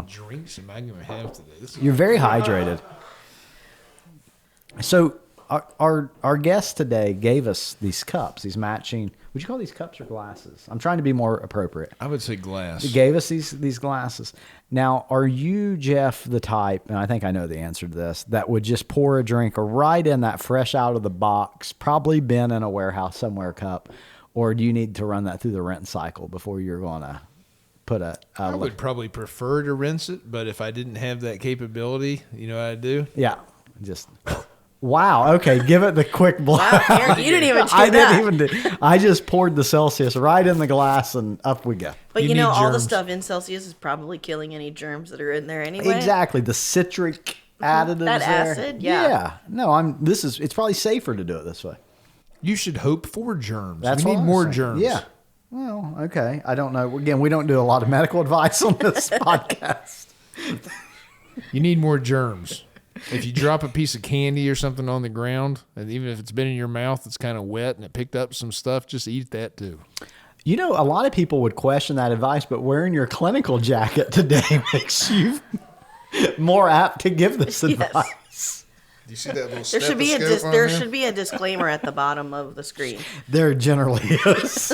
drinks am I going to have today? You're very hydrated. So our guest today gave us these cups, these matching. Would you call these cups or glasses? I'm trying to be more appropriate. I would say glass. He gave us these glasses. Now, are you, Jeff, the type, and I think I know the answer to this, that would just pour a drink right in that fresh out of the box, probably been in a warehouse somewhere cup, or do you need to run that through the rinse cycle before you're going to put I would probably prefer to rinse it, but if I didn't have that capability, you know what I'd do? Yeah, just... Wow. Okay. Give it the quick blow. Wow, Eric, you didn't even do I that. didn't even do. I just poured the Celsius right in the glass and up we go. But You you know, need all the germs. stuff in Celsius is probably killing any germs that are in there anyway. Exactly. The citric additives. That there. acid, yeah. Yeah. No, it's probably safer to do it this way. You should hope for germs. That's we what need I'm more saying. germs. Yeah. Well, okay. I don't know. Again, we don't do a lot of medical advice on this podcast. You need more germs. If you drop a piece of candy or something on the ground, and even if it's been in your mouth, it's kind of wet and it picked up some stuff, just eat that too. You know, a lot of people would question that advice, but wearing your clinical jacket today makes you more apt to give this advice. Do you see that little There should be should be a disclaimer at the bottom of the screen. There generally is.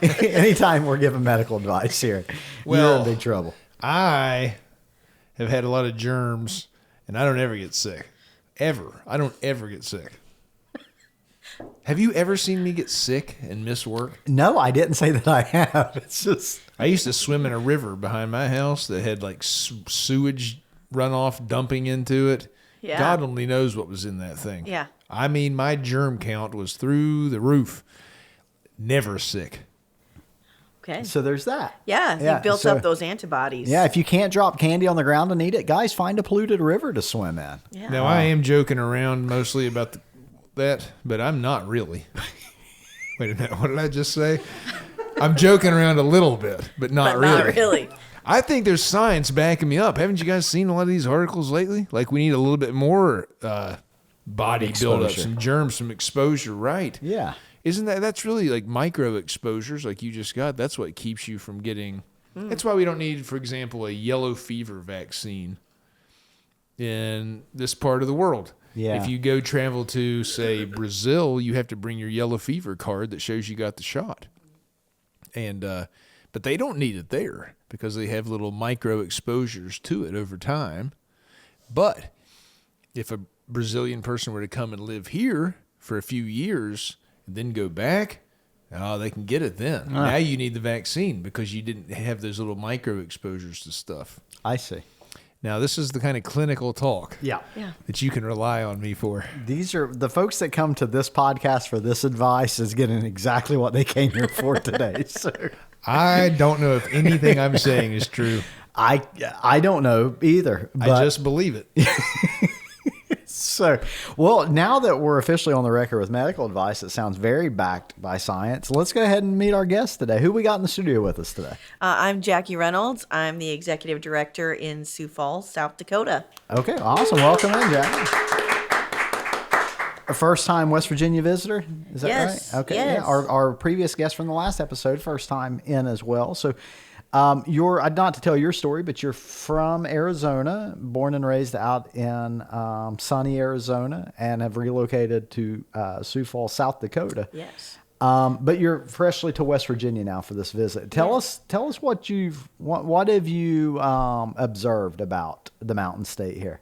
Anytime we're giving medical advice here, you're Well, in big trouble. I have had a lot of germs, and I don't ever get sick. Ever. I don't ever get sick. Have you ever seen me get sick and miss work? No, I didn't say that I have. It's just... I used to swim in a river behind my house that had like sewage runoff dumping into it. Yeah. God only knows what was in that thing. Yeah. I mean, my germ count was through the roof. Never sick. Okay. So there's that. Yeah, you built up those antibodies. Yeah, if you can't drop candy on the ground and eat it, guys, find a polluted river to swim in. Yeah. Now, I am joking around mostly about that, but I'm not really. Wait a minute. What did I just say? I'm joking around a little bit, but not really. Not really. I think there's science backing me up. Haven't you guys seen a lot of these articles lately? Like we need a little bit more body buildup, some germs, some exposure, right? Yeah. Isn't that's really like micro exposures like you just got? That's what keeps you from getting... That's why we don't need, for example, a yellow fever vaccine in this part of the world. Yeah. If you go travel to, say, Brazil, you have to bring your yellow fever card that shows you got the shot. And but they don't need it there because they have little micro exposures to it over time. But if a Brazilian person were to come and live here for a few years and then go back, they can get it then. Now you need the vaccine because you didn't have those little micro exposures to stuff. I see. Now, this is the kind of clinical talk Yeah. that you can rely on me for. These are the folks that come to this podcast for this advice is getting exactly what they came here for today. So I don't know if anything I'm saying is true. I don't know either. But I just believe it. So, well, now that we're officially on the record with medical advice, it sounds very backed by science. Let's go ahead and meet our guest today. Who we got in the studio with us today? I'm Jacque Reynolds. I'm the executive director in Sioux Falls, South Dakota. Okay, awesome. Welcome in, Jack. A first-time West Virginia visitor? Is that Yes, right? Okay. yes. Yeah. Our previous guest from the last episode, first time in as well. So, you're not to tell your story, but you're from Arizona, born and raised out in sunny Arizona, and have relocated to Sioux Falls, South Dakota. Yes. But you're freshly to West Virginia now for this visit. Tell us what have you observed about the Mountain State here?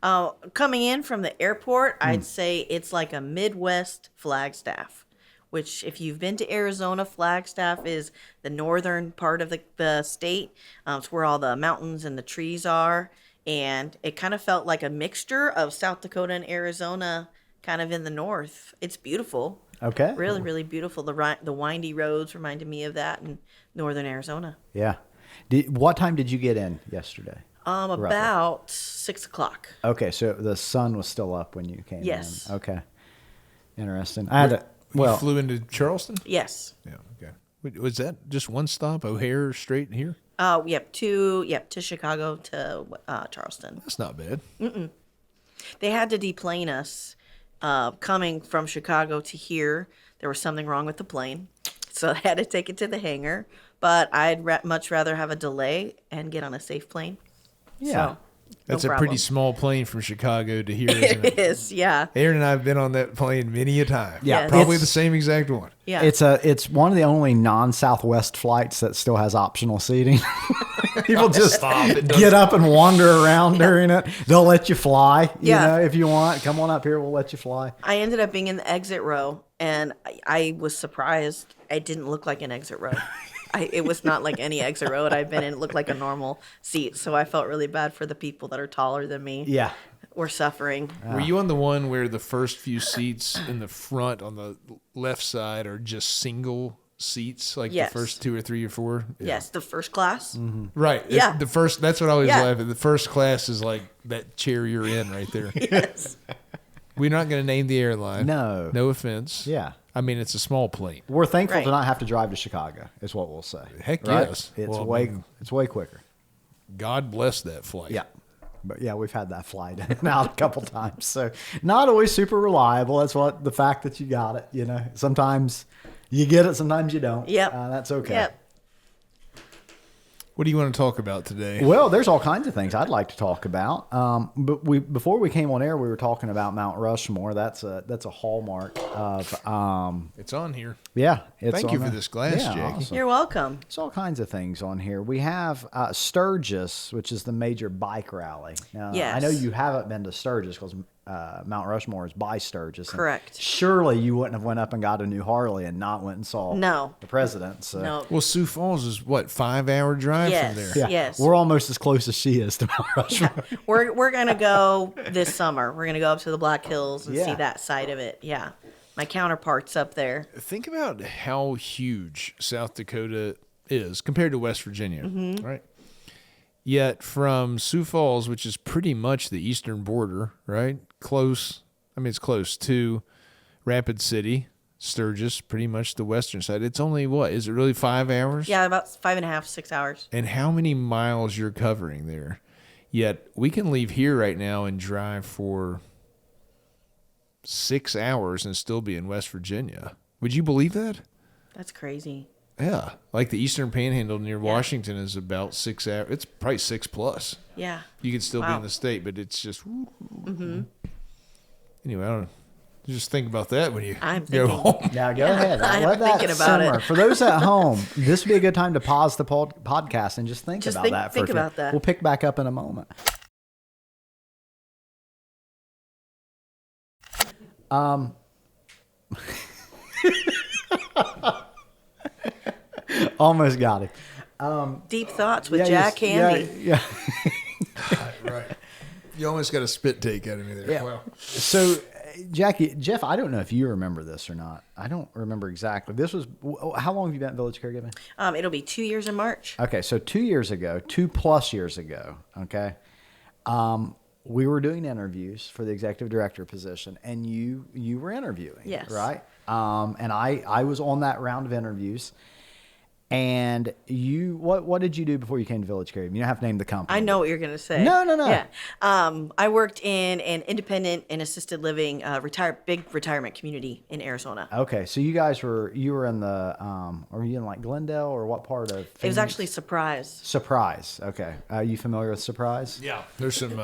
Coming in from the airport, I'd say it's like a Midwest Flagstaff, which if you've been to Arizona, Flagstaff is the northern part of the state. It's where all the mountains and the trees are. And it kind of felt like a mixture of South Dakota and Arizona kind of in the north. It's beautiful. Okay. Really, really beautiful. The windy roads reminded me of that in northern Arizona. Yeah. What time did you get in yesterday? About 6 o'clock. Okay, so the sun was still up when you came Yes. in. Okay. Interesting. I had You flew into Charleston? Yes. Yeah, okay. Was that just one stop, O'Hare straight here? Yep, to Chicago to Charleston. That's not bad. They had to deplane us coming from Chicago to here. There was something wrong with the plane, so they had to take it to the hangar. but I'd much rather have a delay and get on a safe plane. Yeah. So, That's no a problem. pretty small plane from Chicago to here, isn't it? It is, yeah. Aaron and I have been on that plane many a time. Yeah, Yes. Probably it's- the same exact one. Yeah. It's one of the only non-Southwest flights that still has optional seating. People just get up and wander around during it. They'll let you fly, Yeah. if you want. Come on up here, we'll let you fly. I ended up being in the exit row, and I was surprised. It didn't look like an exit row. It was not like any exit row that I've been in. It looked like a normal seat. So I felt really bad for the people that are taller than me. Yeah. Were suffering. Were you on the one where the first few seats in the front on the left side are just single seats, like Yes. the first 2 or 3 or 4? Yeah. Yes, the first class. Right. Yeah. The first. That's what I always Yeah. laugh at. The first class is like that chair you're in right there. Yes. We're not going to name the airline. No. No offense. Yeah. I mean, it's a small plane. We're thankful Right. to not have to drive to Chicago, is what we'll say. Heck Right? yes. It's Well, I way mean, it's way quicker. God bless that flight. Yeah. But yeah, we've had that flight in and out a couple times. So not always super reliable. That's what the fact that you got it, Sometimes you get it, sometimes you don't. Yep. That's okay. Yep. What do you want to talk about today? Well, there's all kinds of things I'd like to talk about. But before we came on air, we were talking about Mount Rushmore. That's a hallmark of It's on here. yeah. It's Thank on you for there. this glass, Yeah, Jackie. awesome. You're welcome. There's all kinds of things on here. We have Sturgis, which is the major bike rally. Now, Yes. I know you haven't been to Sturgis because Mount Rushmore is by Sturgis. and Correct. Surely you wouldn't have went up and got a new Harley and not went and saw No. the president. So. No. Well, Sioux Falls is what, 5-hour drive Yes. from there? Yeah, Yes. we're almost as close as she is to Mount Rushmore. We're gonna go this summer. We're gonna go up to the Black Hills and Yeah. see that side of it. Yeah. My counterpart's up there. Think about how huge South Dakota is compared to West Virginia, Mm-hmm. right? Yet from Sioux Falls, which is pretty much the eastern border, right? Close. I mean, it's close to Rapid City, Sturgis, pretty much the western side. It's only what? Is it really 5 hours? Yeah, about 5.5, 6 hours. And how many miles you're covering there? Yet we can leave here right now and drive for 6 hours and still be in West Virginia. Would you believe that? That's crazy. Yeah, like the Eastern Panhandle near Washington is about 6 hours. It's probably 6 plus. Yeah. You could still be Wow. in the state, but it's just. Anyway, I don't. Just think about that when you I'm go thinking. home. Now go ahead. I'm Let that thinking about simmer. it. For those at home, this would be a good time to pause the podcast and just think Just about think- that. think a few- about that. We'll pick back up in a moment. Almost got it. Deep thoughts with Yeah, Jack Handy. Yeah. Right. You almost got a spit take out of me there. Yeah. Wow. So, Jeff, I don't know if you remember this or not. I don't remember exactly. This was, how long have you been at Village Caregiving? It'll be 2 years in March. Okay, so 2+ years ago, okay, we were doing interviews for the executive director position, and you were interviewing, Yes. right? And I was on that round of interviews. And what did you do before you came to Village Caregiving? You don't have to name the company. I know what you're going to say. No. Yeah. I worked in an independent and assisted living big retirement community in Arizona. Okay, so you were in the were you in like Glendale or what part of? It was Phoenix? actually Surprise. Surprise. Okay, are you familiar with Surprise? Yeah. There's some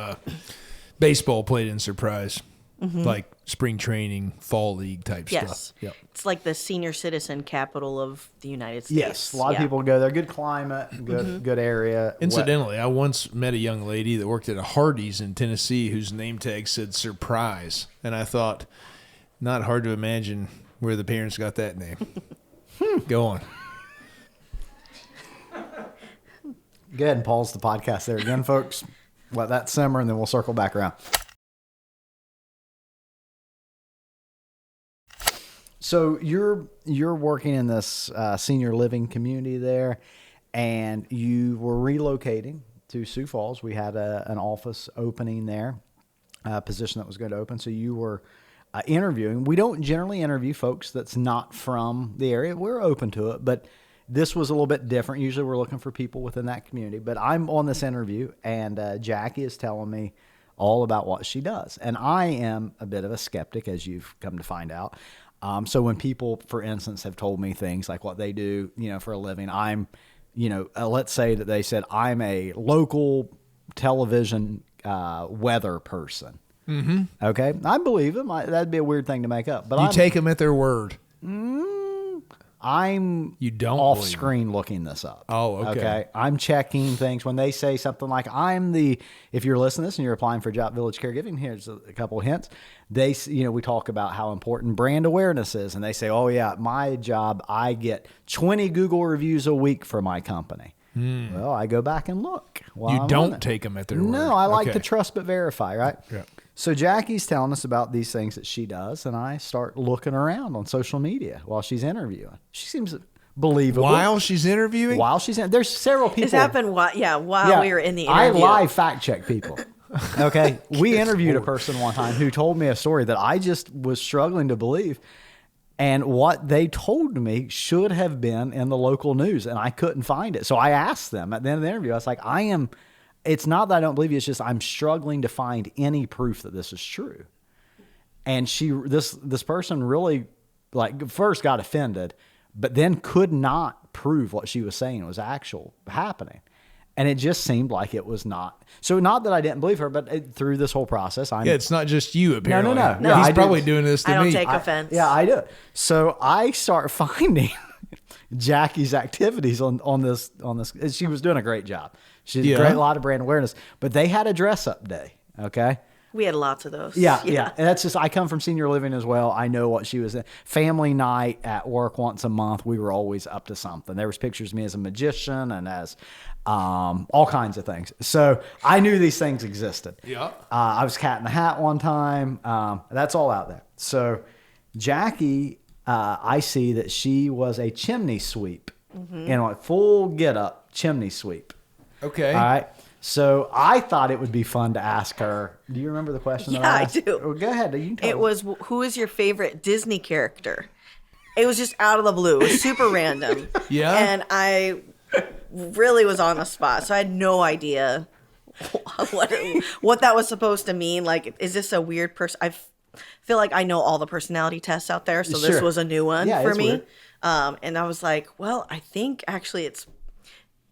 baseball played in Surprise, like spring training, fall league type Yes. stuff. Yep. It's like the senior citizen capital of the United States. Yes, a lot of Yeah. people go there. Good climate, good area. Incidentally, I once met a young lady that worked at a Hardee's in Tennessee whose name tag said Surprise. And I thought, not hard to imagine where the parents got that name. Go on. Go ahead and pause the podcast there again, folks. Let that simmer, and then we'll circle back around. So you're working in this senior living community there, and you were relocating to Sioux Falls. We had an office opening there, a position that was going to open. So you were interviewing. We don't generally interview folks that's not from the area. We're open to it, but this was a little bit different. Usually we're looking for people within that community. But I'm on this interview, and Jackie is telling me all about what she does. And I am a bit of a skeptic, as you've come to find out. So when people, for instance, have told me things like what they do, for a living, I'm let's say that they said, I'm a local television weather person. Mm-hmm. Okay. I believe them. That'd be a weird thing to make up. But You take them at their word. I'm You don't off believe screen looking this up. Oh, okay. I'm checking things when they say something like if you're listening to this and you're applying for Job Village Caregiving, here's a couple of hints. We talk about how important brand awareness is, and they say, oh yeah, my job, I get 20 Google reviews a week for my company. Well, I go back and look. You don't take them at their word. No, I like Okay. to trust but verify, right? Yeah. So Jackie's telling us about these things that she does, and I start looking around on social media while she's interviewing. She seems believable. While she's interviewing? There's several people. It's happened while we were in the interview. I live fact check people. Okay. We interviewed a person one time who told me a story that I just was struggling to believe. And what they told me should have been in the local news, and I couldn't find it. So I asked them at the end of the interview, I was like, it's not that I don't believe you, it's just I'm struggling to find any proof that this is true. And this person really first got offended, but then could not prove what she was saying was actual happening. And it just seemed like it was not. So not that I didn't believe her, but through this whole process, it's not just you, apparently. No, He's I probably do. doing this to I don't me. take offense. I do. So I start finding Jackie's activities on this. She was doing a great job. She did a lot of brand awareness, but they had a dress up day. Okay. We had lots of those. Yeah. And that's just, I come from senior living as well. I know what she was in. Family night at work once a month. We were always up to something. There was pictures of me as a magician and as all kinds of things. So I knew these things existed. Yeah. I was Cat in the Hat one time. That's all out there. So Jackie, I see that she was a chimney sweep, full get up chimney sweep. Okay. All right. So I thought it would be fun to ask her. Do you remember the question? Yeah, that I asked? do. Oh, go ahead. You can tell It me. was, who is your favorite Disney character? It was just out of the blue. It was super random. Yeah? And I really was on the spot, so I had no idea what that was supposed to mean. Like, is this a weird person? I feel like I know all the personality tests out there, so this Sure. was a new one Yeah, for it's me. weird. And I was like, well, I think actually it's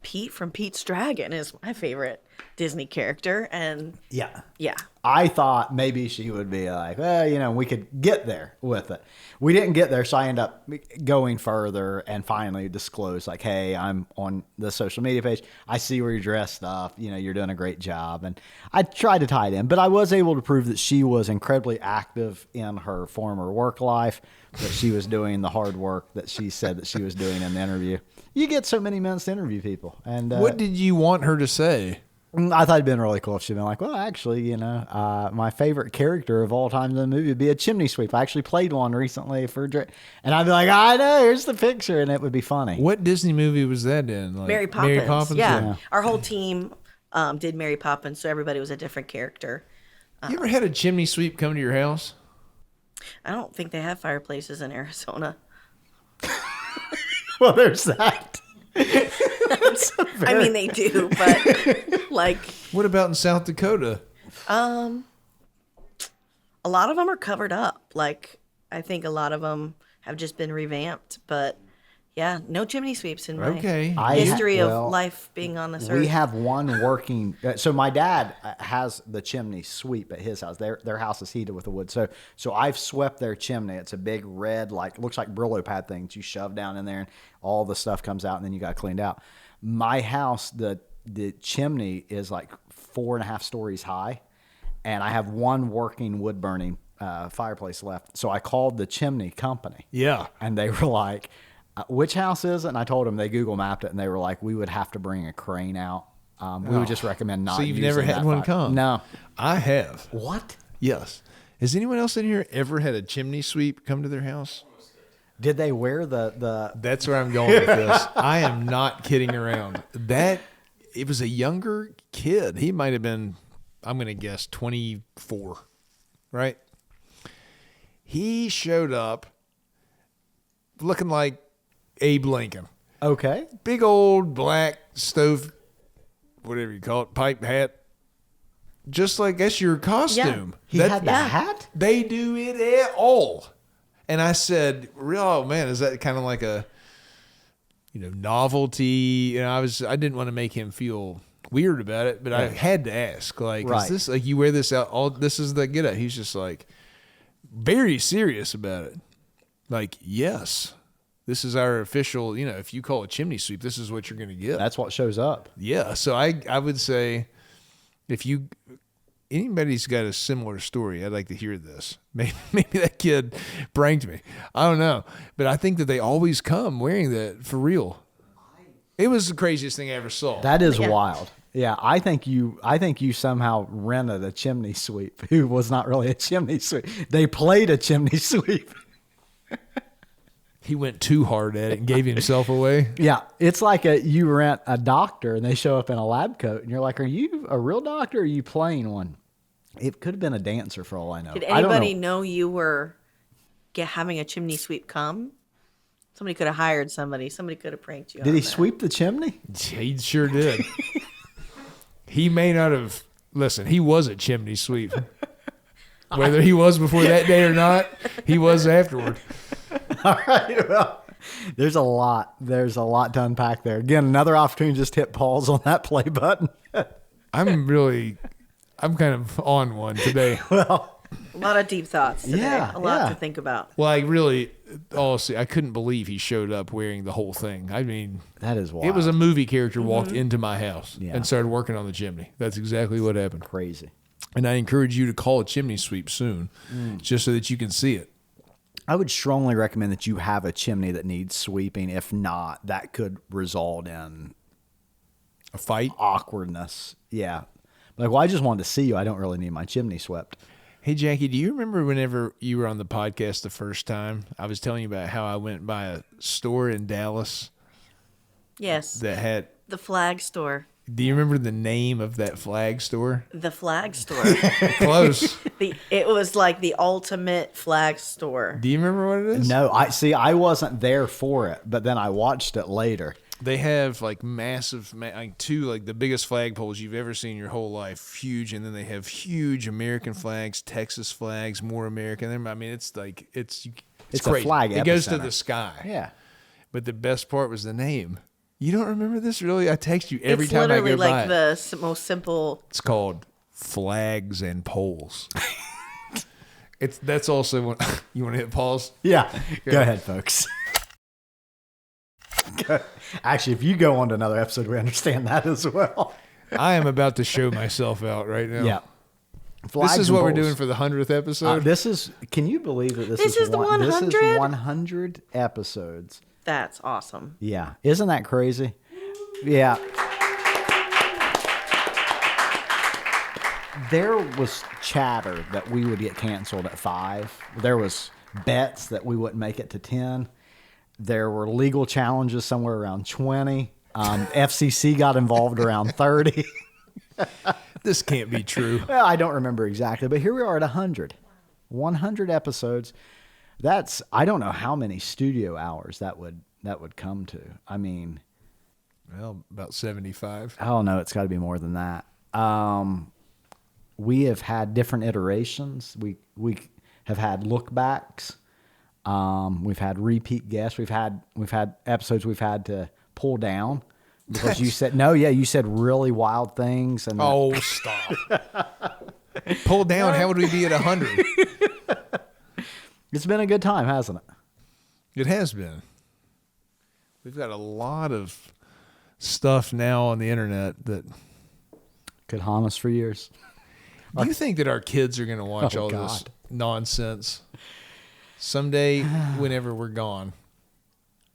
Pete from Pete's Dragon is my favorite Disney character. And Yeah. yeah. I thought maybe she would be like, well, we could get there with it. We didn't get there, so I ended up going further and finally disclosed, like, hey, I'm on the social media page. I see where you're dressed up. You're doing a great job. And I tried to tie it in, but I was able to prove that she was incredibly active in her former work life, that she was doing the hard work that she said that she was doing in the interview. You get so many minutes to interview people. And What did you want her to say? I thought it'd been really cool if she'd been like, well, actually, my favorite character of all time in the movie would be a chimney sweep. I actually played one recently and I'd be like, I know, here's the picture, and it would be funny. What Disney movie was that in? Like Mary Poppins. Yeah. Yeah. Our whole team did Mary Poppins, so everybody was a different character. You ever had a chimney sweep come to your house? I don't think they have fireplaces in Arizona. Well, there's that. I mean, they do, but like What about in South Dakota? a lot of them are covered up. Like, I think a lot of them have just been revamped, but yeah, no chimney sweeps in my Okay. history well, of life being on this earth. We have one working. So my dad has the chimney sweep at his house. Their house is heated with the wood. So I've swept their chimney. It's a big red, looks like Brillo pad thing that you shove down in there, and all the stuff comes out, and then you got cleaned out. My house, the chimney is like 4.5 stories high, and I have one working wood burning fireplace left. So I called the chimney company. Yeah. And they were like, which house is it? And I told them, they Google mapped it, and they were like, we would have to bring a crane out. We would just recommend not So you've using never had that one fire. come? No. I have. What? Yes. Has anyone else in here ever had a chimney sweep come to their house? Did they wear the That's where I'm going with this. I am not kidding around. It was a younger kid. He might have been, I'm going to guess, 24, right? He showed up looking like Abe Lincoln. okay? Big old black stove, whatever you call it, pipe hat. Just like that's your costume. He had the hat? They do it at all. And I said, oh man, is that kind of like a, novelty. I didn't want to make him feel weird about it, but I had to ask, like, Right. is this like you wear this out? This is the get up. He's just like very serious about it. Like, yes, this is our official. If you call a chimney sweep, this is what you're going to get. That's what shows up. Yeah. So I would say if anybody's got a similar story, I'd like to hear this. Maybe that kid pranked me. I don't know. But I think that they always come wearing that for real. It was the craziest thing I ever saw. That is wild. Yeah, I think you somehow rented a chimney sweep who was not really a chimney sweep. They played a chimney sweep. He went too hard at it and gave himself away. Yeah, it's like you rent a doctor and they show up in a lab coat and you're like, are you a real doctor or are you playing one? It could have been a dancer for all I know. Did I don't anybody know you were having a chimney sweep come? Somebody could have hired somebody. Somebody could have pranked you. Did he sweep the chimney? He sure did. He may not have. Listen, he was a chimney sweep. Whether he was before that day or not, he was afterward. All right. Well, there's a lot to unpack there. Again, another opportunity to just hit pause on that play button. I'm kind of on one today. Well, a lot of deep thoughts today. Yeah, a lot yeah. to think about. Well, honestly, I couldn't believe he showed up wearing the whole thing. I mean, that is wild. it was a movie character walked into my house Yeah. and started working on the chimney. That's exactly what happened. Crazy. And I encourage you to call a chimney sweep soon, just so that you can see it. I would strongly recommend that you have a chimney that needs sweeping. If not, that could result in A fight. awkwardness. Yeah. Like, well, I just wanted to see you. I don't really need my chimney swept. Hey, Jackie, do you remember whenever you were on the podcast the first time, I was telling you about how I went by a store in Dallas Yes. that had... The flag store. Do you remember the name of that flag store? The flag store. Close. It was like the ultimate flag store. Do you remember what it is? No, I wasn't there for it, but then I watched it later. They have like massive, like two, like the biggest flagpoles you've ever seen in your whole life, huge, and then they have huge American flags, Texas flags, more American. I mean, it's like it's a crazy. flag It goes to epicenter. the sky. Yeah. But the best part was the name. You don't remember this, really? I text you every It's time I literally go by. like the most simple. It's called Flags and Poles. That's also what you want to hit pause. Yeah. Go ahead, folks. Actually, if you go on to another episode, we understand that as well. I am about to show myself out right now. Yeah. This is what we're doing for the 100th episode. Can you believe that this This is the 100? This is 100 episodes. That's awesome. Yeah. Isn't that crazy? Yeah. There was chatter that we would get canceled at 5. There was bets that we wouldn't make it to 10. There were legal challenges somewhere around 20. FCC got involved around 30. This can't be true. Well, I don't remember exactly, but here we are at 100. 100 episodes. I don't know how many studio hours that would come to. I mean, Well, about 75. I don't know. It's got to be more than that. We have had different iterations. We have had lookbacks. We've had repeat guests. We've had episodes we've had to pull down because you said no. Yeah, you said really wild things. And Oh, stop. Pull down. How would we be at 100? it's been a good time, hasn't it? It has been. We've got a lot of stuff now on the internet that... Could haunt us for years. Do you think that our kids are going to watch Oh, all this God. nonsense someday whenever we're gone?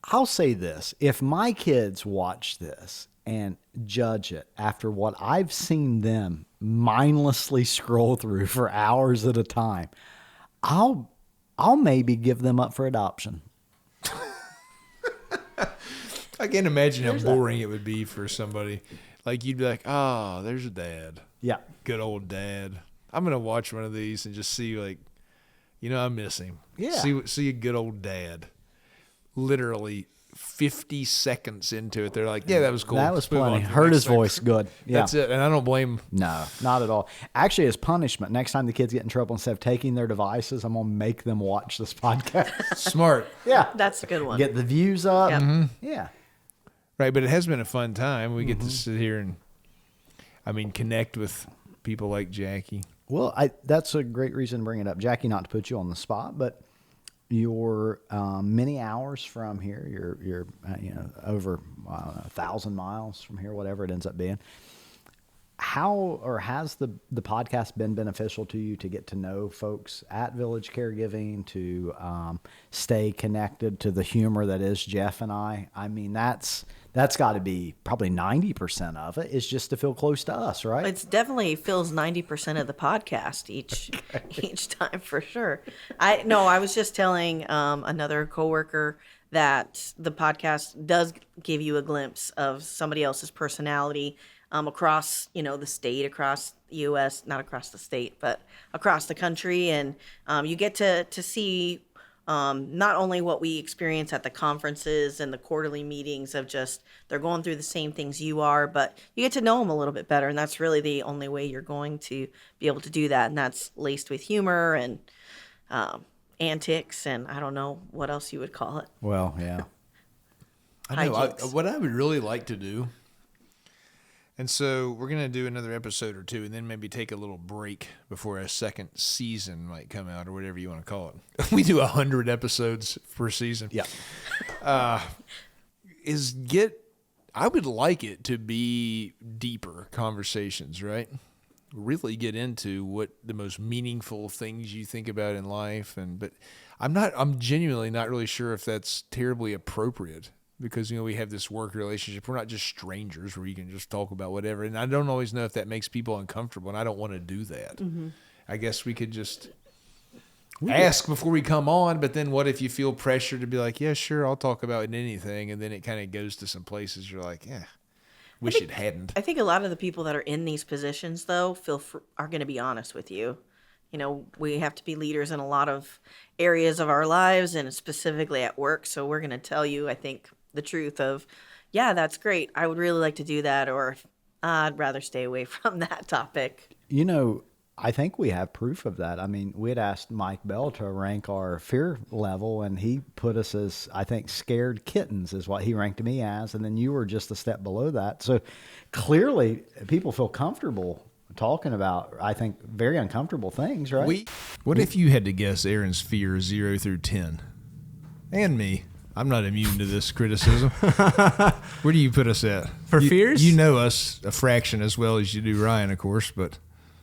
I'll say this. If my kids watch this and judge it after what I've seen them mindlessly scroll through for hours at a time, I'll maybe give them up for adoption. I can't imagine how boring it would be for somebody. Like, you'd be like, oh, there's a dad. Yeah. Good old dad. I'm going to watch one of these and just see, like, I miss him. Yeah. See a good old dad. Literally 50 seconds into it, they're like, yeah, that was cool. That was Move on plenty. to the Heard next his thing. voice. Good. Yeah. That's it. And I don't blame him. No, not at all. Actually, as punishment, next time the kids get in trouble, instead of taking their devices, I'm going to make them watch this podcast. Smart. Yeah. That's a good one. Get the views up. Yep. Mm-hmm. Yeah. Right, but it has been a fun time. We get to sit here and, connect with people like Jackie. Well, that's a great reason to bring it up, Jackie. Not to put you on the spot, but you're many hours from here. You're over 1,000 miles from here, whatever it ends up being. How or has the podcast been beneficial to you to get to know folks at Village Caregiving, to stay connected to the humor that is Jeff and I? I mean, that's got to be probably 90% of it is just to feel close to us, right? It's definitely fills 90% of the podcast each time for sure. I was just telling another coworker that the podcast does give you a glimpse of somebody else's personality across, the state, across the U.S., not across the state, but across the country. And you get to see not only what we experience at the conferences and the quarterly meetings of just they're going through the same things you are, but you get to know them a little bit better. And that's really the only way you're going to be able to do that. And that's laced with humor and antics, and I don't know what else you would call it. Well, yeah. I know. What I would really like to do, and so we're going to do another episode or two and then maybe take a little break before a second season might come out or whatever you want to call it. We do 100 episodes per season. Yeah. I would like it to be deeper conversations, right? Really get into what the most meaningful things you think about in life. But I'm genuinely not really sure if that's terribly appropriate. Because, we have this work relationship. We're not just strangers where you can just talk about whatever. And I don't always know if that makes people uncomfortable, and I don't want to do that. Mm-hmm. I guess we could just ask before we come on, but then what if you feel pressure to be like, yeah, sure, I'll talk about anything, and then it kind of goes to some places you're like, wish it hadn't. I think a lot of the people that are in these positions, though, are going to be honest with you. We have to be leaders in a lot of areas of our lives, and specifically at work, so we're going to tell you, I think, the truth of, yeah, that's great. I would really like to do that, or I'd rather stay away from that topic. I think we have proof of that. I mean, we had asked Mike Bell to rank our fear level, and he put us as, I think, scared kittens is what he ranked me as, and then you were just a step below that. So clearly people feel comfortable talking about, I think, very uncomfortable things, right? What if you had to guess Aaron's fear 0 through 10? And me. I'm not immune to this criticism. Where do you put us at? For fears? You know us a fraction as well as you do Ryan, of course, but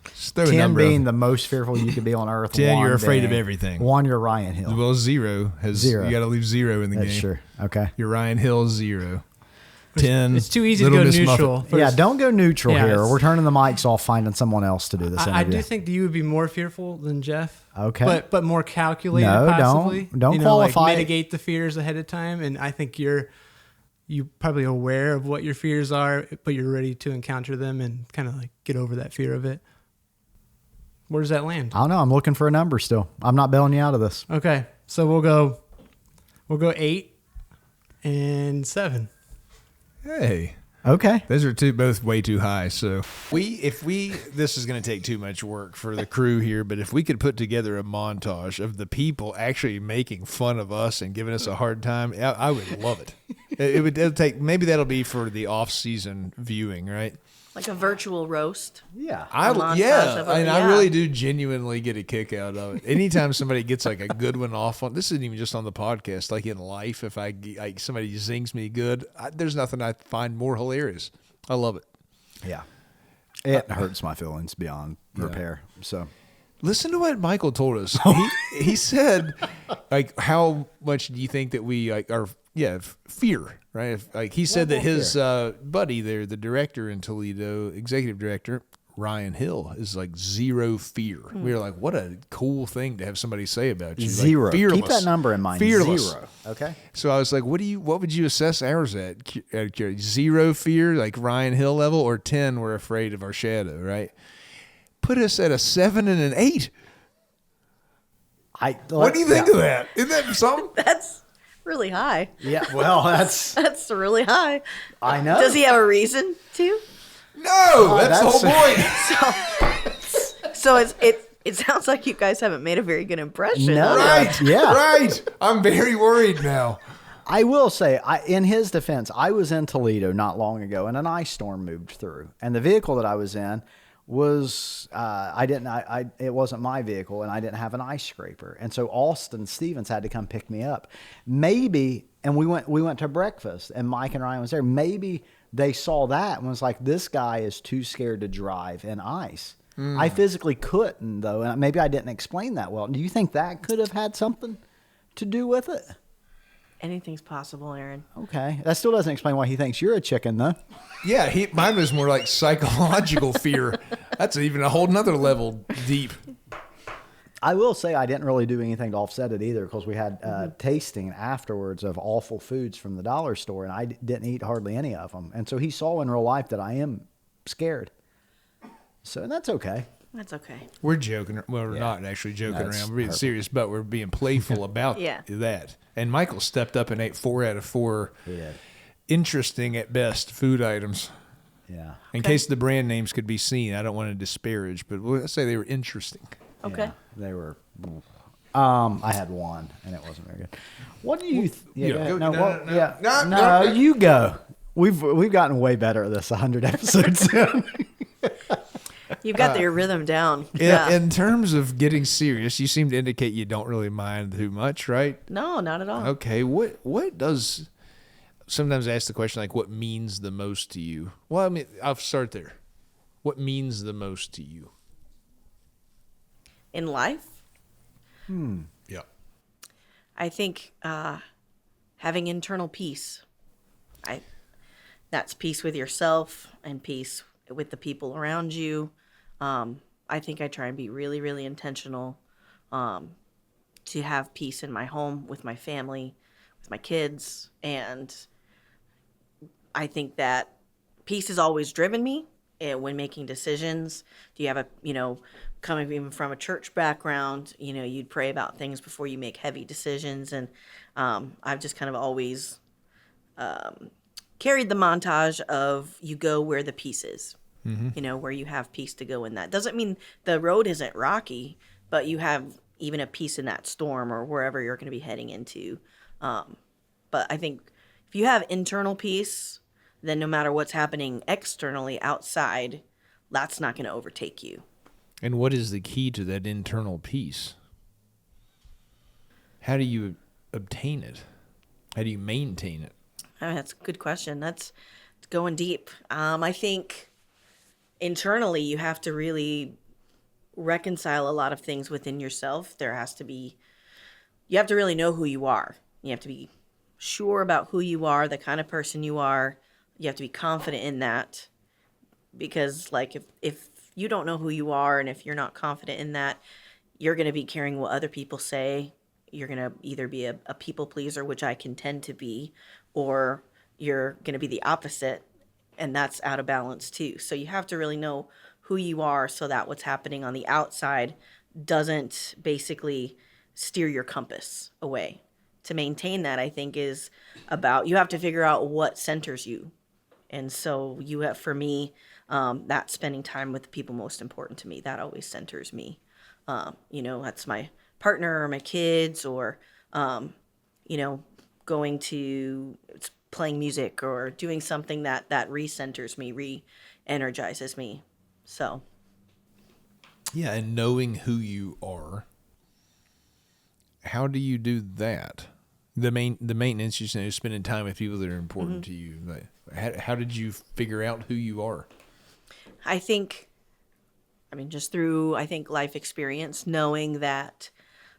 just throw a 10 number being the most fearful you could be on earth. 10, you're afraid of everything. 1, you're Ryan Hill. Well, 0 has 0. You got to leave 0 in the That's game. Sure. Okay. You're Ryan Hill 0. 10. It's too easy to go neutral. Yeah, don't go neutral Yeah, here. We're turning the mics off, finding someone else to do this interview. I do think that you would be more fearful than Jeff. Okay. But more calculated, No, possibly. don't qualify. Like mitigate the fears ahead of time. And I think you're probably aware of what your fears are, but you're ready to encounter them and kind of like get over that fear of it. Where does that land? I don't know. I'm looking for a number still. I'm not bailing you out of this. Okay. So we'll go 8 and 7. Hey. Okay. Those are both way too high. So this is going to take too much work for the crew here, but if we could put together a montage of the people actually making fun of us and giving us a hard time, I would love it. It'll take, maybe that'll be for the off-season viewing, right? Like a virtual roast. Yeah. I really do genuinely get a kick out of it. Anytime somebody gets like a good one off on, this isn't even just on the podcast, like in life, if somebody zings me good, there's nothing I find more hilarious. I love it. Yeah. It hurts my feelings beyond repair. So listen to what Michael told us. He said, like, how much do you think that we are fear, right? Like he said that his buddy there, the director in Toledo, executive director, Ryan Hill, is like 0 fear. We were like, what a cool thing to have somebody say about you. 0. Like, fearless. Keep that number in mind. Fearless. 0. Okay. So I was like, what would you assess ours at? 0 fear, like Ryan Hill level, or 10, we're afraid of our shadow, right? Put us at a 7 and an 8. What do you think of that? Isn't that something? That's really high. Yeah, well, That's really high. I know. Does he have a reason to? No, that's the whole point. So it sounds like you guys haven't made a very good impression. No. Right. Yeah. Right. I'm very worried now. I will say, in his defense, I was in Toledo not long ago, and an ice storm moved through, and the vehicle that I was in was it wasn't my vehicle, and I didn't have an ice scraper, and so Austin Stevens had to come pick me up. Maybe, and we went to breakfast, and Mike and Ryan was there. Maybe they saw that and was like, this guy is too scared to drive in ice. I physically couldn't, though, and maybe I didn't explain that well. Do you think that could have had something to do with it? Anything's possible, Aaron. Okay. That still doesn't explain why he thinks you're a chicken, though. Yeah, mine was more like psychological fear. That's even a whole nother level deep. I will say I didn't really do anything to offset it either, because we had tasting afterwards of awful foods from the dollar store, and I didn't eat hardly any of them. And so he saw in real life that I am scared. So that's okay. That's okay. We're joking. Well, we're not actually joking That's around. We're being perfect. serious, but we're being playful about that. And Michael stepped up and ate 4 out of 4 He did. interesting at best food items. Yeah. In case the brand names could be seen, I don't want to disparage, but let's say they were interesting. Okay. Yeah, they were. I had one, and it wasn't very good. What do you? No, you go. We've gotten way better at this 100 episodes. You've got your rhythm down. In terms of getting serious, you seem to indicate you don't really mind too much, right? No, not at all. Okay, what does... Sometimes I ask the question, like, what means the most to you? Well, I mean, I'll start there. What means the most to you? In life, Yeah. I think having internal peace. That's peace with yourself and peace with the people around you. I think I try and be really, really intentional to have peace in my home, with my family, with my kids. And I think that peace has always driven me when making decisions. Do you have coming even from a church background, you'd pray about things before you make heavy decisions. And I've just kind of always carried the montage of you go where the peace is, where you have peace to go in that. Doesn't mean the road isn't rocky, but you have even a peace in that storm or wherever you're going to be heading into. But I think if you have internal peace, then no matter what's happening externally outside, that's not going to overtake you. And what is the key to that internal peace? How do you obtain it? How do you maintain it? That's a good question. That's going deep. I think internally you have to really reconcile a lot of things within yourself. You have to really know who you are. You have to be sure about who you are, the kind of person you are. You have to be confident in that, because like if you don't know who you are and if you're not confident in that, you're going to be caring what other people say. You're going to either be a people pleaser, which I can tend to be, or you're going to be the opposite, and that's out of balance too. So you have to really know who you are so that what's happening on the outside doesn't basically steer your compass away. To maintain that, I think, is about, you have to figure out what centers you. And so for me, that's spending time with the people most important to me. That always centers me. That's my partner or my kids, or, going to playing music or doing something that recenters me, re-energizes me. So. Yeah, and knowing who you are. How do you do that? The maintenance, spending time with people that are important to you. Like, how did you figure out who you are? I think, just through, life experience, knowing that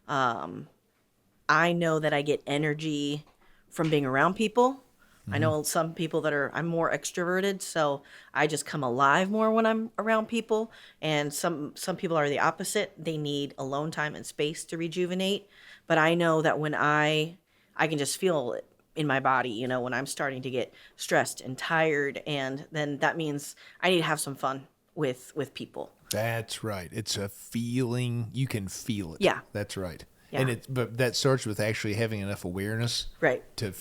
I know that I get energy from being around people. I know some people I'm more extroverted, so I just come alive more when I'm around people. And some people are the opposite. They need alone time and space to rejuvenate. But I know that when I can just feel it in my body, when I'm starting to get stressed and tired, and then that means I need to have some fun with people. That's right. It's a feeling. You can feel it. Yeah. That's right. Yeah. But that starts with actually having enough awareness, Right. to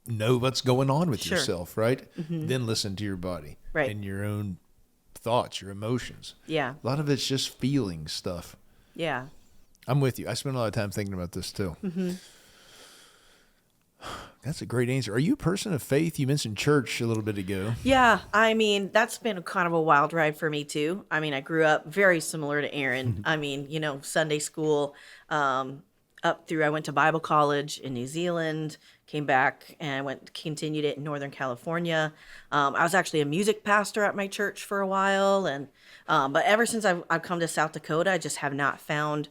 know what's going on with Sure. yourself, right? Then listen to your body, Right. and your own thoughts, your emotions. Yeah. A lot of it's just feeling stuff. Yeah. I'm with you. I spend a lot of time thinking about this too. That's a great answer. Are you a person of faith? You mentioned church a little bit ago. Yeah, I mean, that's been kind of a wild ride for me too. I mean, I grew up very similar to Aaron. I mean, Sunday school, up through, I went to Bible college in New Zealand, came back and continued it in Northern California. I was actually a music pastor at my church for a while. But ever since I've come to South Dakota, I just have not found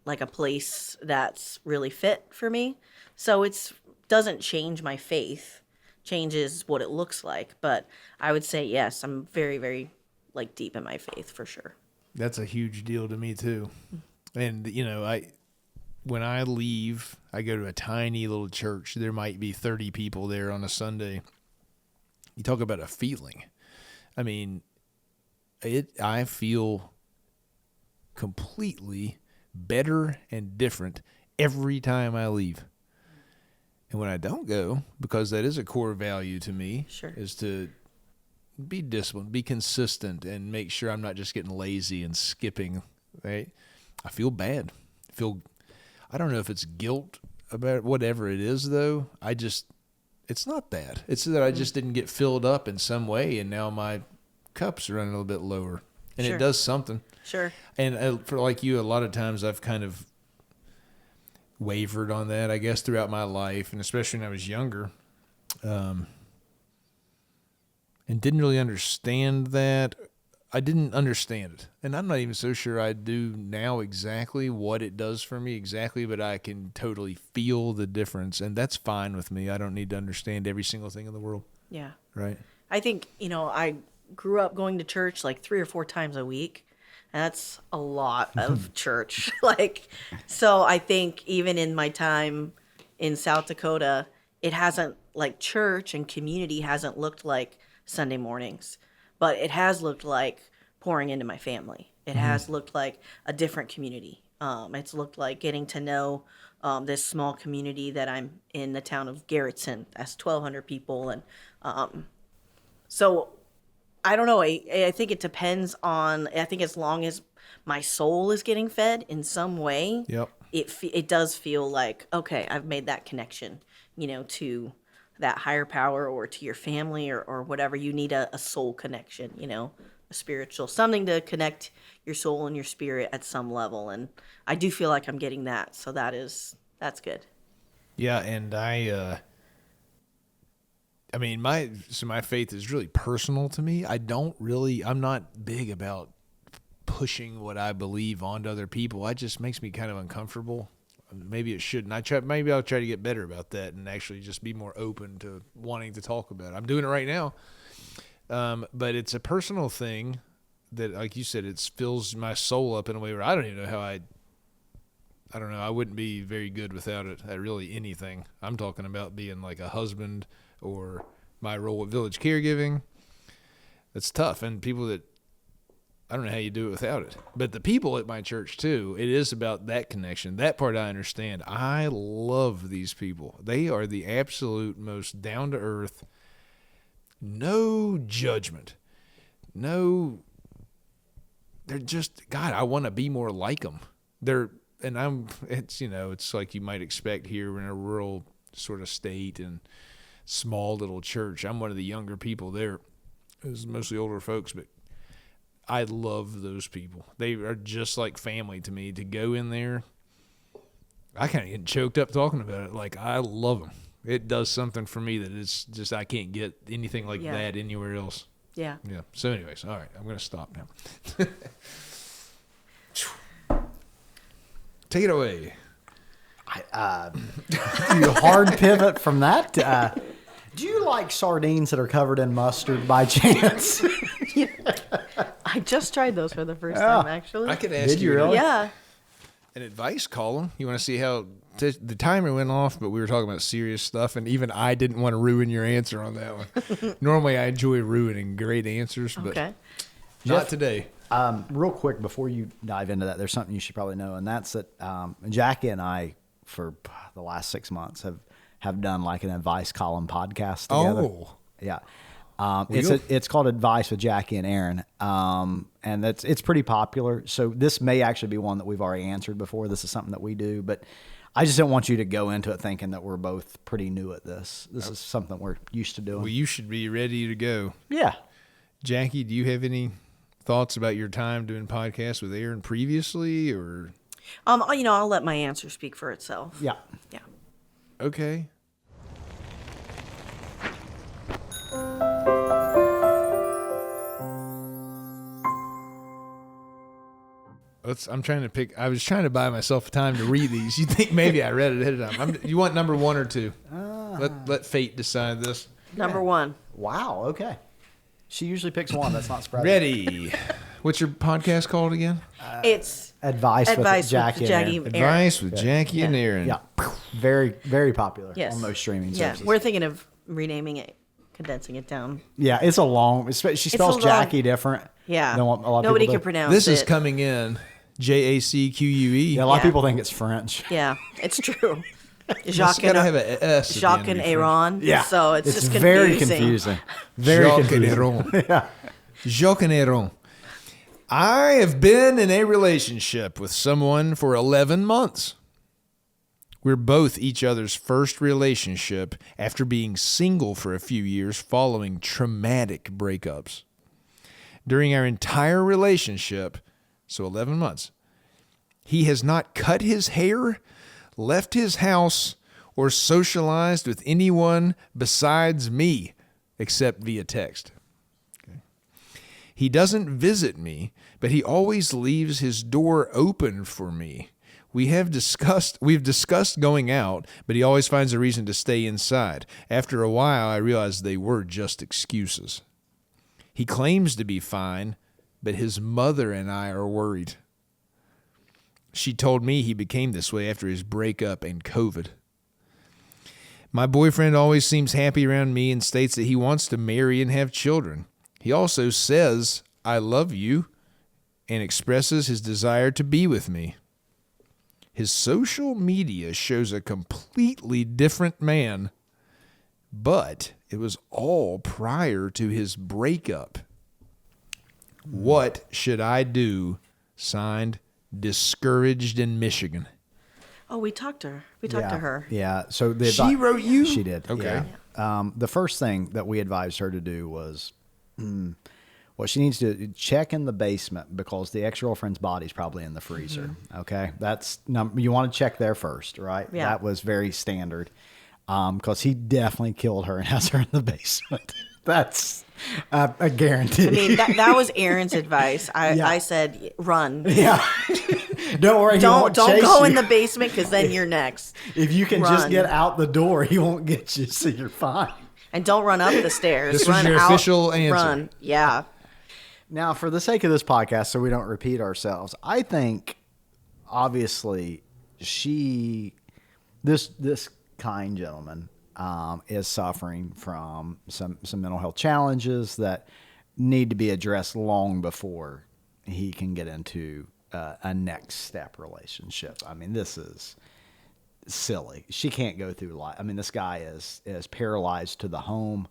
like a place that's really fit for me. So doesn't change my faith, changes what it looks like. But I would say, yes, I'm very, very like deep in my faith for sure. That's a huge deal to me too. And, when I leave, I go to a tiny little church. There might be 30 people there on a Sunday. You talk about a feeling. I mean, I feel completely better and different every time I leave. And when I don't go, because that is a core value to me, Sure. is to be disciplined, be consistent, and make sure I'm not just getting lazy and skipping, right? I feel bad. I don't know if it's guilt about whatever it is, though. It's not that. It's that I just didn't get filled up in some way, and now my cup's running a little bit lower. And Sure. it does something. Sure. And for like you, a lot of times I've kind of wavered on that, I guess, throughout my life, and especially when I was younger, and didn't really understand that. I didn't understand it, and I'm not even so sure I do now exactly what it does for me exactly, but I can totally feel the difference, and that's fine with me. I don't need to understand every single thing in the world, Yeah. right? I think, I grew up going to church like 3 or 4 times a week. And that's a lot of church. So I think even in my time in South Dakota, it hasn't, like, church and community hasn't looked like Sunday mornings, but it has looked like pouring into my family. It has looked like a different community. It's looked like getting to know this small community that I'm in, the town of Garrettson. That's 1,200 people. And so I don't know. I think it depends on, I think as long as my soul is getting fed in some way, Yep. it does feel like, okay, I've made that connection, to that higher power or to your family or whatever. You need a soul connection, a spiritual, something to connect your soul and your spirit at some level. And I do feel like I'm getting that. So that's good. Yeah, and I mean, my faith is really personal to me. I'm not big about pushing what I believe onto other people. It just makes me kind of uncomfortable. Maybe it shouldn't. Maybe I'll try to get better about that and actually just be more open to wanting to talk about it. I'm doing it right now. But it's a personal thing that, like you said, it fills my soul up in a way where I don't even know how I don't know. I wouldn't be very good without it at really anything. I'm talking about being like a husband or my role at Village Caregiving. It's tough. And people that, I don't know how you do it without it. But the people at my church, too, it is about that connection. That part I understand. I love these people. They are the absolute most down-to-earth, no judgment. They're just, God, I want to be more like them. It's like you might expect here. We're in a rural sort of state and small little church. I'm one of the younger people there. It's mostly older folks, but I love those people. They are just like family to me. To go in there, I kind of get choked up talking about it. Like, I love them. It does something for me that it's just, I can't get anything like that anywhere else. Yeah. Yeah. So anyways, all right, I'm going to stop now. Take it away. You hard pivot from that. Do you like sardines that are covered in mustard by chance? I just tried those for the first time, actually. I could ask Did you you really? Yeah. an advice column. You want to see how the timer went off, but we were talking about serious stuff, and even I didn't want to ruin your answer on that one. Normally, I enjoy ruining great answers, but Okay. not Jeff, today. Real quick, before you dive into that, there's something you should probably know, and that's that Jackie and I, for the last 6 months, have done like an advice column podcast together. Oh. Yeah. It's called Advice with Jackie and Aaron, and it's pretty popular. So this may actually be one that we've already answered before. This is something that we do, but I just didn't want you to go into it thinking that we're both pretty new at this. This is something we're used to doing. Well, you should be ready to go. Yeah. Jackie, do you have any thoughts about your time doing podcasts with Aaron previously, or? I'll let my answer speak for itself. Yeah. Yeah. Okay. I'm trying to pick. I was trying to buy myself time to read these. You think maybe I read it ahead of time? You want number 1 or 2? Let fate decide this. Number 1. Wow. Okay. She usually picks one. That's not surprising. Ready. What's your podcast called again? It's Advice with Jackie and Aaron. Advice with Jackie and Aaron. Yeah. Very, very popular Yes. on those streaming Yeah, services. we're thinking of renaming it, condensing it down. Yeah, it's a long. She spells a long- Jackie different. Yeah. Than what a lot of Nobody people can do. pronounce This it. is coming in JACQUE. Yeah, a lot of Yeah. people think it's French. Yeah, it's true. It's Jacques gotta and have a S. at the Jacques end and of your Aaron. Yeah, So it's just confusing. very confusing. Very Jacques and confusing. Aaron. Yeah. Jacques and Aaron. I have been in a relationship with someone for 11 months. We're both each other's first relationship after being single for a few years following traumatic breakups. During our entire relationship, so 11 months, he has not cut his hair, left his house, or socialized with anyone besides me, except via text. He doesn't visit me, but he always leaves his door open for me. We've discussed going out, but he always finds a reason to stay inside. After a while, I realized they were just excuses. He claims to be fine, but his mother and I are worried. She told me he became this way after his breakup and COVID. My boyfriend always seems happy around me and states that he wants to marry and have children. He also says, "I love you," and expresses his desire to be with me. His social media shows a completely different man, but it was all prior to his breakup. What should I do? Signed, Discouraged in Michigan. Oh, we talked to her. We talked to her. Yeah. So She wrote you? She did. Okay. Yeah. The first thing that we advised her to do was, well, she needs to check in the basement because the ex-girlfriend's body's probably in the freezer. Okay, that's you want to check there first, right? Yeah. That was very standard because he definitely killed her and has her in the basement. That's a guarantee. I mean, that was Aaron's advice. Yeah. I said, run. yeah. Don't worry. He Don't won't don't chase go you. in the basement because then you're next. If you can just Run. get out the door, he won't get you, so you're fine. And don't run up the stairs. This was run your out, official answer. Run. Yeah. Now, for the sake of this podcast, so we don't repeat ourselves, I think obviously this kind gentleman is suffering from some mental health challenges that need to be addressed long before he can get into a next step relationship. I mean, this is silly. She can't go through life. I mean, this guy is paralyzed to the home.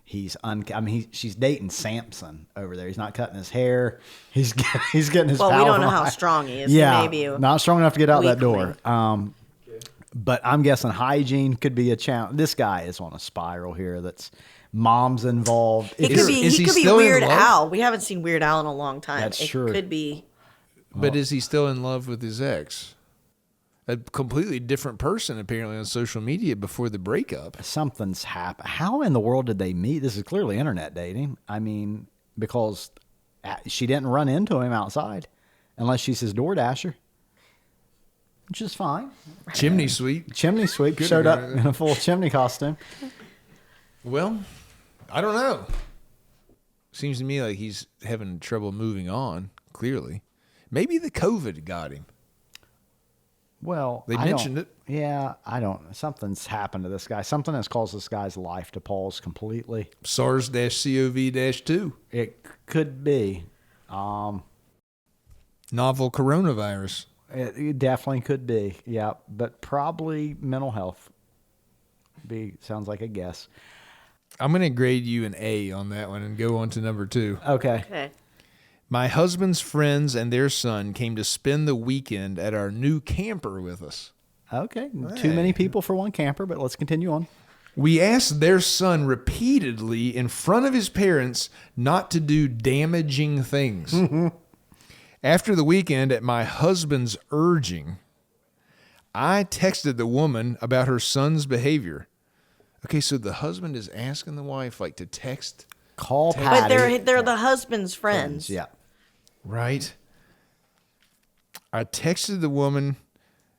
She's dating Samson over there. He's not cutting his hair. He's getting his. Well, we power don't know how line. strong he is. Yeah, So maybe not strong enough to get out that weakling. door. But I'm guessing hygiene could be a challenge. This guy is on a spiral here. That's mom's involved. He Is could be. he He could be still in Weird love? Al. We haven't seen Weird Al in a long time. That's it true. could be. But is he still in love with his ex? A completely different person, apparently, on social media before the breakup. Something's happened. How in the world did they meet? This is clearly internet dating. I mean, because she didn't run into him outside, unless she's his door dasher, which is fine. Chimney sweep. Chimney sweep Good showed up guy. in a full chimney costume. Well, I don't know. Seems to me like he's having trouble moving on, clearly. Maybe the COVID got him. Well, They I mentioned don't- it. Yeah, I don't. Something's happened to this guy. Something has caused this guy's life to pause completely. SARS-CoV-2. It could be. Novel coronavirus. It definitely could be. Yeah, but probably mental health. Sounds like a guess. I'm going to grade you an A on that one and go on to number 2. Okay. Okay. My husband's friends and their son came to spend the weekend at our new camper with us. Okay. Too many people for one camper, but let's continue on. We asked their son repeatedly in front of his parents not to do damaging things. After the weekend, at my husband's urging, I texted the woman about her son's behavior. Okay, so the husband is asking the wife like to text. Call But Patty. they're the husband's friends. Yeah. Right. I texted the woman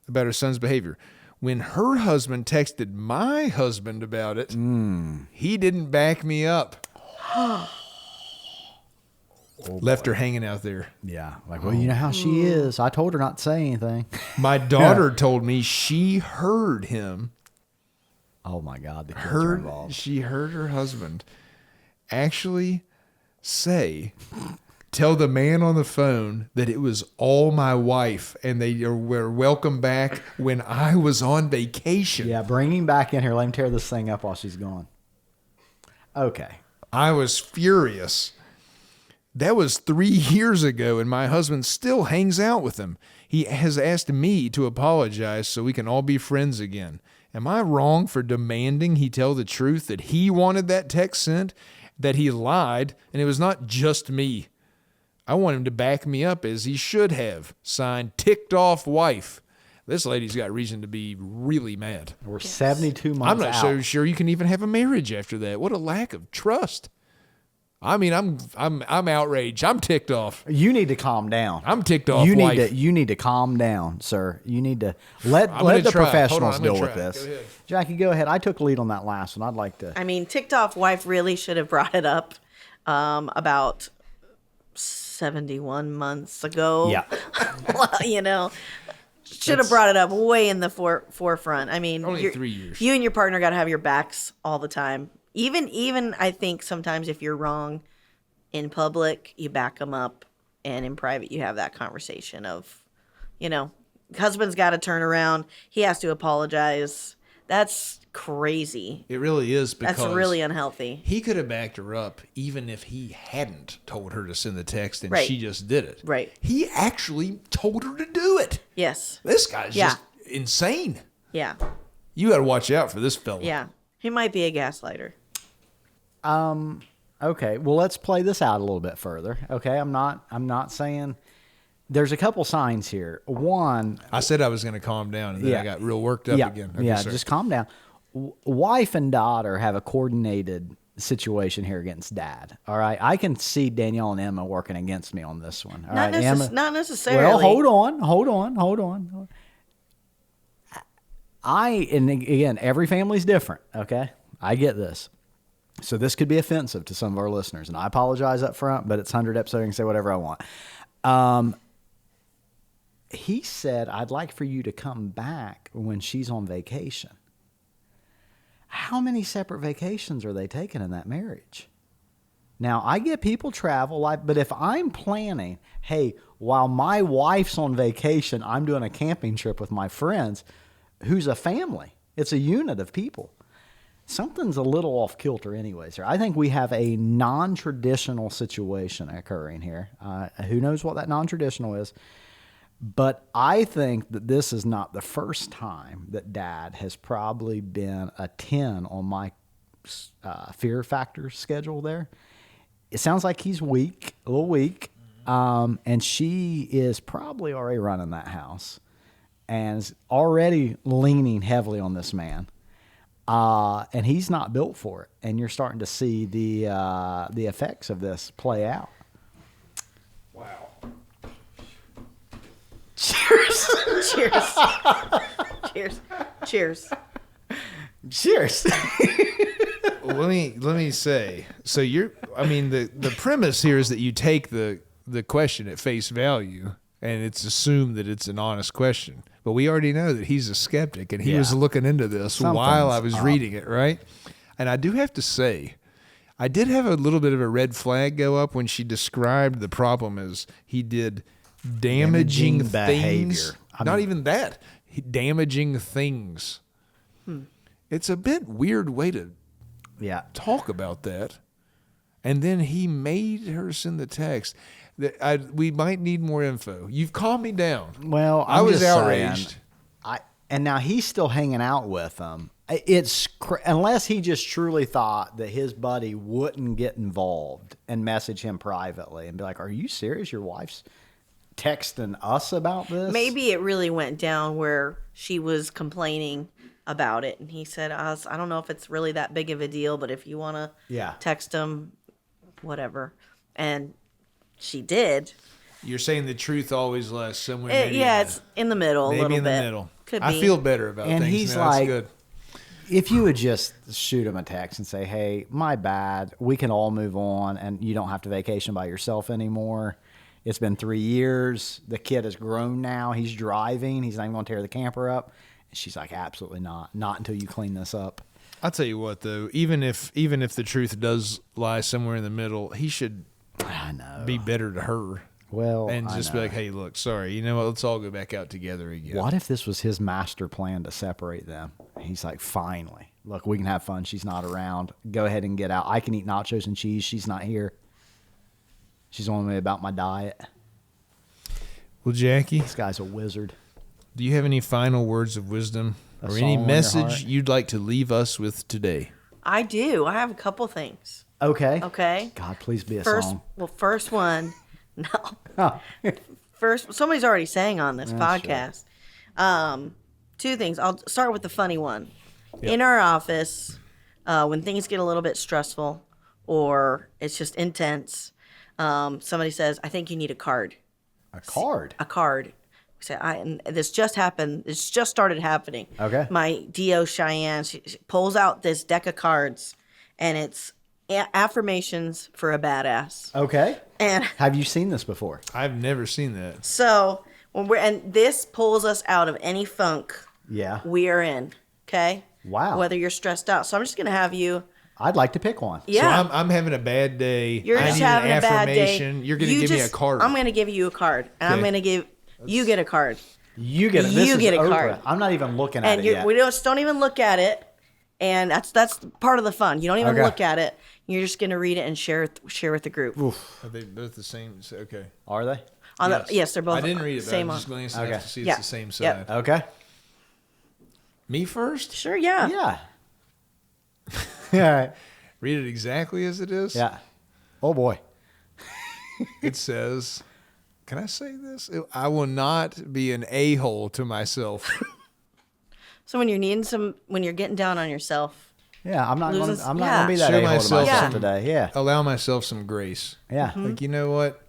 about her son's behavior. When her husband texted my husband about it, he didn't back me up. Left her hanging out there. Yeah. Like, well, you know how she is. I told her not to say anything. My daughter told me she heard him. Oh my God. The kids are involved. She heard her husband actually tell the man on the phone that it was all my wife and they were welcome back when I was on vacation. Yeah. Bring him back in here. Let him tear this thing up while she's gone. Okay. I was furious. That was 3 years ago, and my husband still hangs out with him. He has asked me to apologize so we can all be friends again. Am I wrong for demanding he tell the truth that he wanted that text sent, that he lied, and it was not just me? I want him to back me up as he should have. Signed, ticked off wife. This lady's got reason to be really mad. We're 72 months I'm not out. so sure you can even have a marriage after that. What a lack of trust. I mean, I'm outraged. I'm ticked off. You need to calm down. I'm ticked off. You wife. need to calm down, sir. You need to let gonna the try. professionals Hold on, I'm deal gonna with try. this. Go ahead. Jackie, go ahead. I took lead on that last one. I'd like to. I mean, ticked off wife really should have brought it up about 71 months ago. Yeah. Well, should have brought it up way in the forefront. I mean, Only 3 years. You and your partner got to have your backs all the time. Even I think sometimes if you're wrong in public, you back them up, and in private, you have that conversation of, husband's got to turn around. He has to apologize. That's crazy. It really is because That's really unhealthy. he could have backed her up even if he hadn't told her to send the text and Right. she just did it. Right. He actually told her to do it. Yes. This guy's Yeah. just insane. Yeah. You got to watch out for this fella. Yeah. He might be a gaslighter. Okay, well, let's play this out a little bit further. Okay, I'm not saying there's a couple signs here. One, I said I was going to calm down, and then I got real worked up again. Okay, sorry. just calm down. Wife and daughter have a coordinated situation here against dad. All right, I can see Danielle and Emma working against me on this one. All right, Emma. Not necessarily. Well, hold on. And again, every family's different. Okay, I get this. So this could be offensive to some of our listeners, and I apologize up front, but it's 100 episodes, I can say whatever I want. He said, I'd like for you to come back when she's on vacation. How many separate vacations are they taking in that marriage? Now, I get people travel, but if I'm planning, hey, while my wife's on vacation, I'm doing a camping trip with my friends, who's a family. It's a unit of people. Something's a little off kilter anyways here. I think we have a non-traditional situation occurring here. Who knows what that non-traditional is? But I think that this is not the first time that dad has probably been a 10 on my fear factor schedule there. It sounds like he's weak, a little weak. And she is probably already running that house and is already leaning heavily on this man. And he's not built for it, and you're starting to see the effects of this play out. Wow. Cheers. Cheers. Cheers. Cheers. Cheers. Let me say. So the premise here is that you take the question at face value, and it's assumed that it's an honest question. But we already know that he's a skeptic, and he was looking into this while I was reading it, right? And I do have to say, I did have a little bit of a red flag go up when she described the problem as he did damaging behavior. things. Not even that. Damaging things. It's a bit weird way to talk about that. And then he made her send the text. We might need more info. You've calmed me down. Well, I was just outraged. saying, and now he's still hanging out with them. It's unless he just truly thought that his buddy wouldn't get involved and message him privately and be like, "Are you serious? Your wife's texting us about this?" Maybe it really went down where she was complaining about it, and he said, I don't know if it's really that big of a deal, but if you want to text him, whatever. And she did. You're saying the truth always lies somewhere. It's in the middle. Maybe a little in the bit. middle. Could I be. feel better about And things he's now. like, That's good. if you would just shoot him a text and say, "Hey, my bad. We can all move on, and you don't have to vacation by yourself anymore. It's been 3 years. The kid is grown now. He's driving. He's not even going to tear the camper up." And she's like, "Absolutely not. Not until you clean this up." I'll tell you what, though, even if the truth does lie somewhere in the middle, he should I know. be better to her. Well, And I just know. be like, "Hey, look, sorry. You know what? Let's all go back out together again." What if this was his master plan to separate them? He's like, "Finally, look, we can have fun. She's not around. Go ahead and get out. I can eat nachos and cheese. She's not here. She's on me about my diet." Well, Jackie, This guy's a wizard. do you have any final words of wisdom A or song any on your message heart? you'd like to leave us with today? I do. I have a couple things. Okay. Okay. God, please be a First, song. first one. No. Oh. First, somebody's already sang on this Yeah, podcast. Two things. I'll start with the funny one. In our office, when things get a little bit stressful or it's just intense, somebody says, "I think you need a card." A card. A card. We say, and this just happened. It's just started happening. Okay. My DO Cheyenne, she pulls out this deck of cards, and it's affirmations for a badass. Okay. And Have you seen this before? I've never seen that. so and this pulls us out of any funk Yeah. we are in. Okay. Wow. Whether you're stressed out, so I'm just gonna have you. I'd like to pick one. Yeah. So I'm having a bad day. You're I just need having an a bad day. affirmation. You're going to give me a card. I'm gonna give you a card, and I'm Okay. gonna give you get a card. You get it. You This is get a Oprah. card. I'm not even looking at And it yet. we don't even look at it, and that's part of the fun. You don't even Okay. look at it. You're just gonna read it and share with the group. Are they both the same? Okay. Are they? Yes, they're both. I didn't read it, but Same I on. was just glancing Okay. at it to see it's Yeah. the same Yep. side. Okay. Me first? Sure, yeah. Yeah. Yeah. Read it exactly as it is? Yeah. Oh boy. It says, can I say this? I will not be an a-hole to myself. So when you're getting down on yourself, Yeah. I'm not going Loses- to be yeah. that Show a-hole to myself myself some- today. Yeah. Allow myself some grace. Yeah. Mm-hmm. Like, you know what?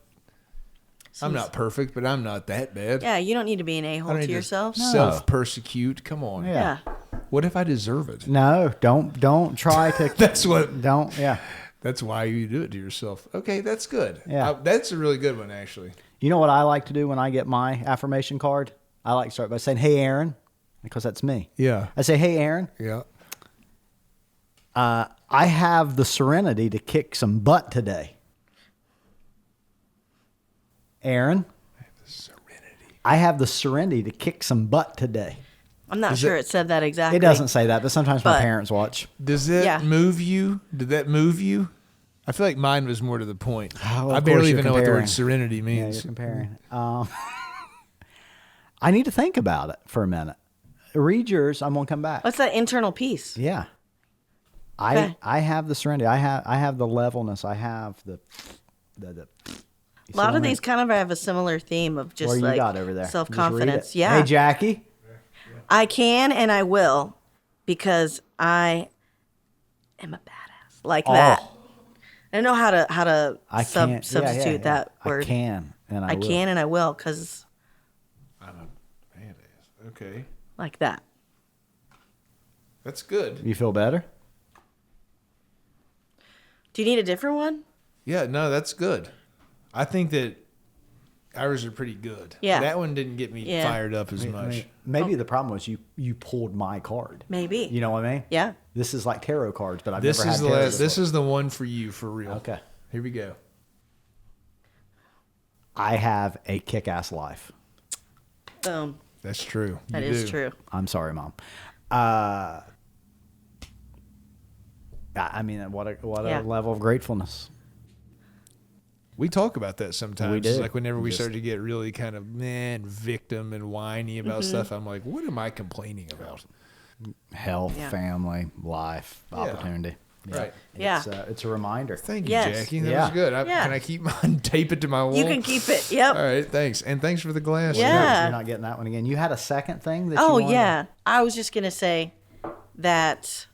I'm not perfect, but I'm not that bad. yeah, you don't need to be an I a-hole don't to need yourself. to self-persecute. Come on. Yeah. Yeah. What if I deserve it? No, don't try to. That's what. Don't. Yeah. That's why you do it to yourself. Okay, that's good. Yeah. That's a really good one, actually. You know what I like to do when I get my affirmation card? I like to start by saying, "Hey, Aaron," because that's me. Yeah. I say, "Hey, Aaron, Yeah. I have the serenity to kick some butt today." Aaron, I have the serenity to kick some butt today. I'm not sure it said that exactly. It doesn't say that, but sometimes my But- parents watch. Does that Yeah. move you? Did that move you? I feel like mine was more to the point. Oh, of I course barely you're even know what the comparing. word serenity Yeah, means. you're comparing. I need to think about it for a minute. Read yours. I'm gonna come back. What's that internal peace? Yeah. Okay. I have the serenity. I have the levelness. I have the A lot of these kind of have a similar theme of just what do you like got over there? Just read self-confidence. it. Yeah. Hey, Jackie. I can and I will because I am a badass. Like that. I don't know how to I can't substitute that word. I can and I I will. can and I will because I'm a badass. Okay. like that. That's good. You feel better? Do you need a different one? Yeah, no, that's good. I think that ours are pretty good. Yeah. That one didn't get me Yeah. fired up as much. Maybe the problem was you pulled my card. Maybe. You know what I mean? Yeah. This is like tarot cards, but I've This never is had the tarot last, this before. is the one for you for real. Okay. Here we go. I have a kick-ass life. Boom. That's true. That You is do. true. I'm sorry, Mom. I mean, what a Yeah. level of gratefulness. We talk about that sometimes. We do. Like whenever we Just- start to get really kind of victim and whiny about stuff, I'm like, what am I complaining about? Health, Yeah. family, life, Yeah. opportunity. Right. Yeah. It's a reminder. Thank you, Yes. Jackie. That Yeah. was good. Yeah. Can I keep mine, tape it to my wall? You can keep it. Yep. All right, thanks. And thanks for the glass. Yeah. You're not getting that one again. You had a second thing that you Oh wanted? yeah, I was just gonna say that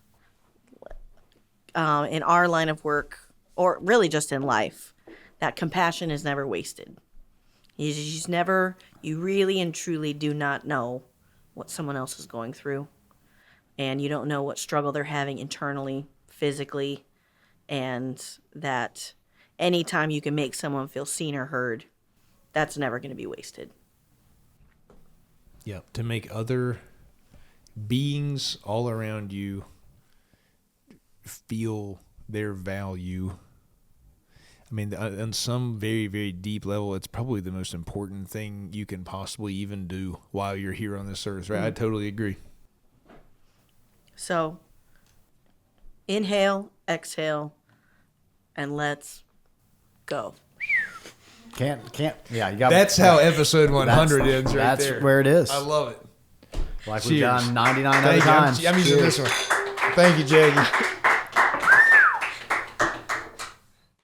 in our line of work, or really just in life, that compassion is never wasted. You really and truly do not know what someone else is going through, and you don't know what struggle they're having internally, physically, and that anytime you can make someone feel seen or heard, that's never going to be wasted. Yeah, to make other beings all around you feel their value. I mean, on some very, very deep level, it's probably the most important thing you can possibly even do while you're here on this earth, right? I totally agree. So, inhale, exhale, and let's go. Can't. Yeah, you got. That's how episode 100 ends right that's there. where it is. I love it. Like we've Cheers. done 99 other Thank you. times. I'm using Cheers. this one. Thank you, Jackie.